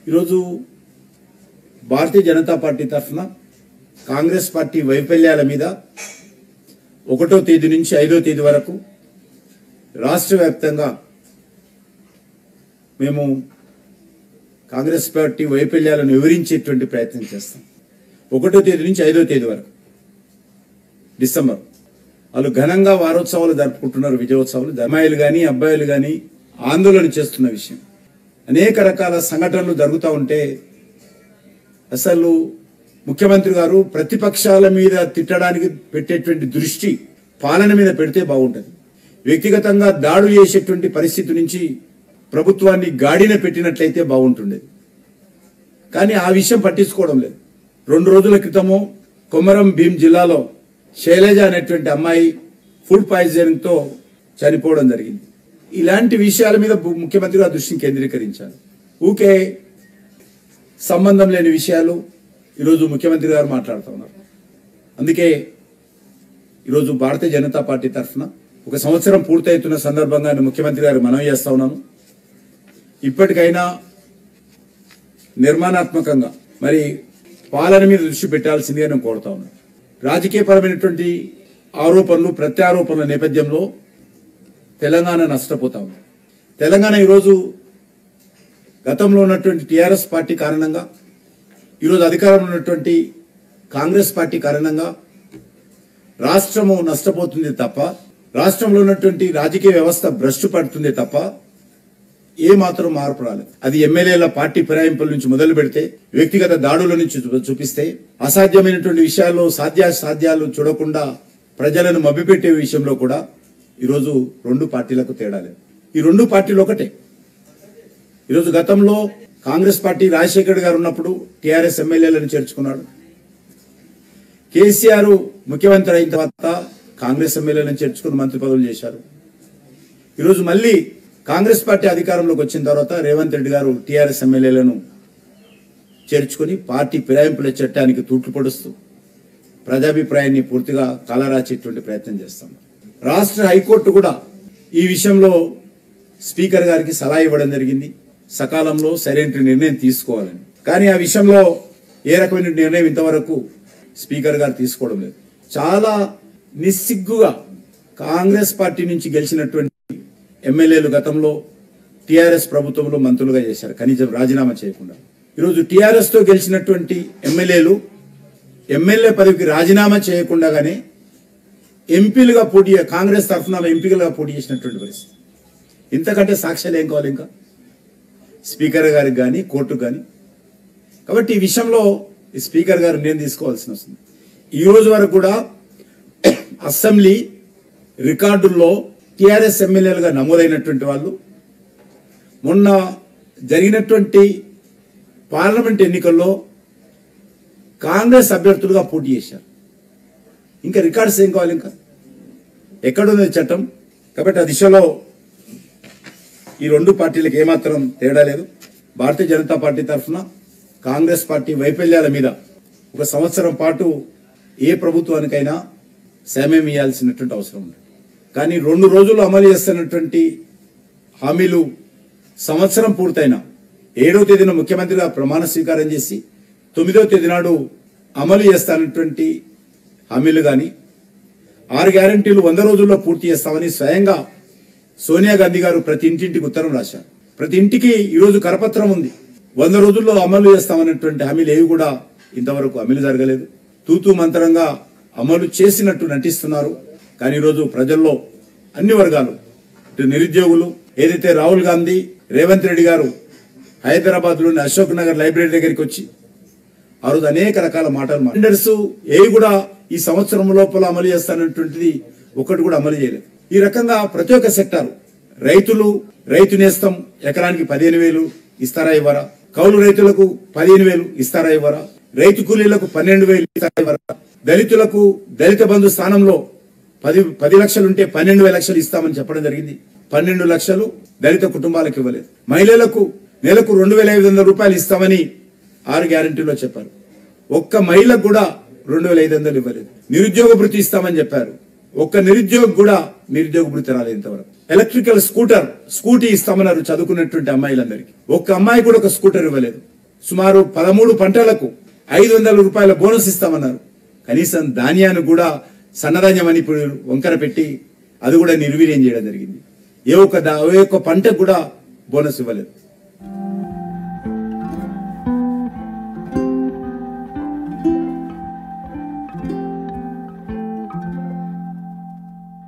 ఈరోజు భారతీయ జనతా పార్టీ తరఫున కాంగ్రెస్ పార్టీ వైఫల్యాల మీద 1వ తేదీ నుంచి 5వ తేదీ వరకు రాష్ట్ర వ్యాప్తంగా మేము కాంగ్రెస్ పార్టీ వైఫల్యాలను వివరించేటువంటి ప్రయత్నం చేస్తాం. 1వ తేదీ నుంచి 5వ తేదీ వరకు డిసెంబర్ వాళ్ళు ఘనంగా వారోత్సవాలు జరుపుకుంటున్నారు, విజయోత్సవాలు. అమ్మాయిలు కానీ అబ్బాయిలు కానీ ఆందోళన చేస్తున్న విషయం. అనేక రకాల సంఘటనలు జరుగుతూ ఉంటే అసలు ముఖ్యమంత్రి గారు ప్రతిపక్షాల మీద తిట్టడానికి పెట్టేటువంటి దృష్టి పాలన మీద పెడితే బాగుంటుంది. వ్యక్తిగతంగా దాడులు చేసేటువంటి పరిస్థితి నుంచి ప్రభుత్వాన్ని గాడిన పెట్టినట్లయితే బాగుంటుండేది. కానీ ఆ విషయం పట్టించుకోవడం లేదు. 2 రోజుల క్రితము కొమరం భీం జిల్లాలో శైలజ అనేటువంటి అమ్మాయి ఫుడ్ పాయిజనింగ్ తో చనిపోవడం జరిగింది. ఇలాంటి విషయాల మీద ముఖ్యమంత్రి గారు దృష్టిని కేంద్రీకరించారు. ఊకే సంబంధం లేని విషయాలు ఈరోజు ముఖ్యమంత్రి గారు మాట్లాడుతూ ఉన్నారు. అందుకే ఈరోజు భారతీయ జనతా పార్టీ తరఫున 1 సంవత్సరం పూర్తవుతున్న సందర్భంగా ముఖ్యమంత్రి గారు మనవి చేస్తా ఉన్నాను. ఇప్పటికైనా నిర్మాణాత్మకంగా మరి పాలన మీద దృష్టి పెట్టాల్సిందిగా నేను కోరుతా ఉన్నాను. రాజకీయపరమైనటువంటి ఆరోపణలు ప్రత్యారోపణల నేపథ్యంలో తెలంగాణ నష్టపోతా ఉంది. తెలంగాణ ఈరోజు గతంలో ఉన్నటువంటి టీఆర్ఎస్ పార్టీ కారణంగా, ఈరోజు అధికారంలో ఉన్నటువంటి కాంగ్రెస్ పార్టీ కారణంగా రాష్ట్రము నష్టపోతుంది తప్ప, రాష్ట్రంలో ఉన్నటువంటి రాజకీయ వ్యవస్థ భ్రష్టు పడుతుంది తప్ప ఏ మాత్రం మార్పు రాలేదు. అది ఎమ్మెల్యేల పార్టీ ఫిరాయింపుల నుంచి మొదలు పెడితే, వ్యక్తిగత దాడుల నుంచి చూపిస్తే, అసాధ్యమైనటువంటి విషయాల్లో సాధ్యాలు చూడకుండా ప్రజలను మభ్యపెట్టే విషయంలో కూడా ఈరోజు 2 పార్టీలకు తేడా లేదు. ఈ 2 పార్టీలు ఒకటే. ఈరోజు గతంలో కాంగ్రెస్ పార్టీ రాజశేఖర్ గారు ఉన్నప్పుడు టీఆర్ఎస్ ఎమ్మెల్యేలను చేర్చుకున్నాడు. కేసీఆర్ ముఖ్యమంత్రి అయిన తర్వాత కాంగ్రెస్ ఎమ్మెల్యేలను చేర్చుకుని మంత్రి పదవులు చేశారు. ఈరోజు మళ్ళీ కాంగ్రెస్ పార్టీ అధికారంలోకి వచ్చిన తర్వాత రేవంత్ రెడ్డి గారు టీఆర్ఎస్ ఎమ్మెల్యేలను చేర్చుకుని పార్టీ ఫిరాయింపుల చట్టానికి తూట్లు పొడుస్తూ ప్రజాభిప్రాయాన్ని పూర్తిగా కాలరాచేటువంటి ప్రయత్నం చేస్తాం. రాష్ట్ర హైకోర్టు కూడా ఈ విషయంలో స్పీకర్ గారికి సలహా ఇవ్వడం జరిగింది, సకాలంలో సరైన నిర్ణయం తీసుకోవాలని. కానీ ఆ విషయంలో ఏ రకమైన నిర్ణయం ఇంతవరకు స్పీకర్ గారు తీసుకోవడం లేదు. చాలా నిస్సిగ్గుగా కాంగ్రెస్ పార్టీ నుంచి గెలిచినటువంటి ఎమ్మెల్యేలు గతంలో టీఆర్ఎస్ ప్రభుత్వంలో మంత్రులుగా చేశారు, కనీసం రాజీనామా చేయకుండా. ఈరోజు టీఆర్ఎస్ తో గెలిచినటువంటి ఎమ్మెల్యేలు ఎమ్మెల్యే పదవికి రాజీనామా చేయకుండానే ఎంపీలుగా పోటీ, కాంగ్రెస్ తరఫున ఎంపీలుగా పోటీ చేసినటువంటి పరిస్థితి. ఇంతకంటే సాక్ష్యాలు ఏం కావాలి ఇంకా స్పీకర్ గారికి కానీ కోర్టుకు కానీ? కాబట్టి ఈ విషయంలో ఈ స్పీకర్ గారు నేను తీసుకోవాల్సిన వస్తుంది. ఈ రోజు వరకు కూడా అసెంబ్లీ రికార్డుల్లో టీఆర్ఎస్ ఎమ్మెల్యేలుగా నమోదైనటువంటి వాళ్ళు మొన్న జరిగినటువంటి పార్లమెంట్ ఎన్నికల్లో కాంగ్రెస్ అభ్యర్థులుగా పోటీ చేశారు. ఇంకా రికార్డ్స్ ఏం కావాలి? ఇంకా ఎక్కడుంది చట్టం? కాబట్టి ఆ దిశలో ఈ 2 పార్టీలకు ఏమాత్రం తేడా లేదు. భారతీయ జనతా పార్టీ తరఫున కాంగ్రెస్ పార్టీ వైఫల్యాల మీద 1 సంవత్సరం పాటు ఏ ప్రభుత్వానికైనా సమయం ఇవ్వాల్సినటువంటి అవసరం ఉంది. కానీ 2 రోజులు అమలు చేస్తున్నటువంటి హామీలు సంవత్సరం పూర్తయిన 7వ తేదీన ముఖ్యమంత్రిగా ప్రమాణ స్వీకారం చేసి 9వ తేదీ నాడు అమలు చేస్తానటువంటి హామీలు కానీ, 6 గ్యారంటీలు 100 రోజుల్లో పూర్తి చేస్తామని స్వయంగా సోనియా గాంధీ గారు ప్రతి ఇంటింటికి ఉత్తరం రాశారు. ప్రతి ఇంటికి ఈరోజు కరపత్రం ఉంది. 100 రోజుల్లో అమలు చేస్తామన్నటువంటి హామీలు ఏవి కూడా ఇంతవరకు అమలు జరగలేదు. తూతూ మంత్రంగా అమలు చేసినట్టు నటిస్తున్నారు. కానీ ఈరోజు ప్రజల్లో అన్ని వర్గాలు, ఇటు నిరుద్యోగులు, ఏదైతే రాహుల్ గాంధీ, రేవంత్ రెడ్డి గారు హైదరాబాద్ లోని అశోక్ నగర్ లైబ్రరీ దగ్గరికి వచ్చి ఆ రోజు అనేక రకాల మాటలు టెండర్స్ ఏవి కూడా ఈ సంవత్సరం లోపల అమలు చేస్తానటువంటిది ఒకటి కూడా అమలు చేయలేదు. ఈ రకంగా ప్రతి ఒక్క సెక్టార్, రైతులు, రైతు నేస్తం ఎకరానికి 15,000 ఇస్తారా ఇవ్వరా? కౌలు రైతులకు 15,000 ఇస్తారా ఇవ్వరా? రైతు కూలీలకు 12,000 ఇస్తారా ఇవ్వరా? దళితులకు దళిత బంధు స్థానంలో 10 లక్షలుంటే 12 లక్షలు ఇస్తామని చెప్పడం జరిగింది. 12 లక్షలు దళిత కుటుంబాలకు ఇవ్వలేదు. మహిళలకు నెలకు 2,500 రూపాయలు ఇస్తామని 6 గ్యారంటీలో చెప్పారు. ఒక్క మహిళకు కూడా 2,500 ఇవ్వలేదు. నిరుద్యోగ భృతి ఇస్తామని చెప్పారు. ఒక్క నిరుద్యోగి కూడా నిరుద్యోగ భృతి రాలేదు ఇంతవరకు. ఎలక్ట్రికల్ స్కూటీ ఇస్తామన్నారు చదువుకున్నటువంటి అమ్మాయిలందరికీ. ఒక్క అమ్మాయి కూడా ఒక స్కూటర్ ఇవ్వలేదు. సుమారు 13 పంటలకు 500 రూపాయల బోనస్ ఇస్తామన్నారు. కనీసం ధాన్యాన్ని కూడా సన్నధాన్యం అని ఇప్పుడు వంకర పెట్టి అది కూడా నిర్వీర్యం చేయడం జరిగింది. ఏ ఒక్క పంటకు కూడా బోనస్ ఇవ్వలేదు.